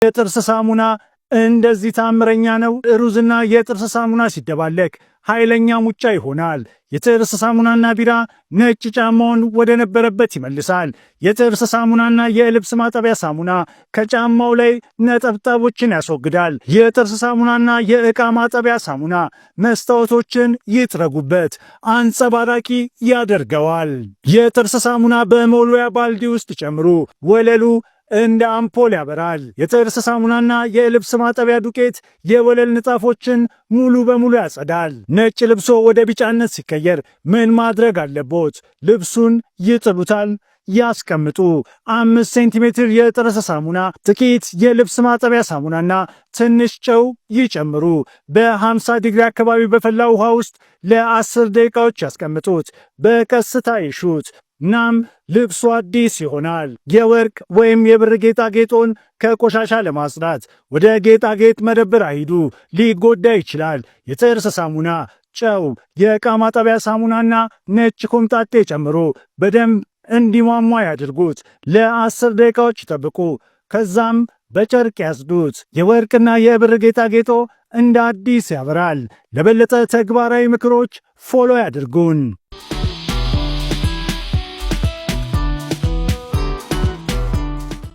የጥርስ ሳሙና እንደዚህ ታምረኛ ነው። ሩዝና የጥርስ ሳሙና ሲደባለቅ ኃይለኛ ሙጫ ይሆናል። የጥርስ ሳሙናና ቢራ ነጭ ጫማውን ወደ ነበረበት ይመልሳል። የጥርስ ሳሙናና የልብስ ማጠቢያ ሳሙና ከጫማው ላይ ነጠብጣቦችን ያስወግዳል። የጥርስ ሳሙናና የዕቃ ማጠቢያ ሳሙና መስታወቶችን ይጥረጉበት፣ አንጸባራቂ ያደርገዋል። የጥርስ ሳሙና በመወልወያ ባልዲ ውስጥ ጨምሩ። ወለሉ እንደ አምፖል ያበራል። የጥርስ ሳሙናና የልብስ ማጠቢያ ዱቄት የወለል ንጣፎችን ሙሉ በሙሉ ያጸዳል። ነጭ ልብሶ ወደ ቢጫነት ሲቀየር ምን ማድረግ አለቦት? ልብሱን ይጥሉታል? ያስቀምጡ። 5 ሴንቲሜትር የጥርስ ሳሙና፣ ጥቂት የልብስ ማጠቢያ ሳሙናና ትንሽ ጨው ይጨምሩ። በ50 ዲግሪ አካባቢ በፈላ ውሃ ውስጥ ለ10 ደቂቃዎች ያስቀምጡት። በቀስታ ይሹት። እናም ልብሱ አዲስ ይሆናል። የወርቅ ወይም የብር ጌጣጌጦን ከቆሻሻ ለማጽዳት ወደ ጌጣጌጥ መደብር አይሂዱ፣ ሊጎዳ ይችላል። የጥርስ ሳሙና፣ ጨው፣ የዕቃ ማጠቢያ ሳሙናና ነጭ ኮምጣጤ ጨምሮ በደንብ እንዲሟሟ ያድርጉት። ለ10 ደቂቃዎች ይጠብቁ። ከዛም በጨርቅ ያጽዱት። የወርቅና የብር ጌጣጌጦ እንደ አዲስ ያበራል። ለበለጠ ተግባራዊ ምክሮች ፎሎ ያድርጉን።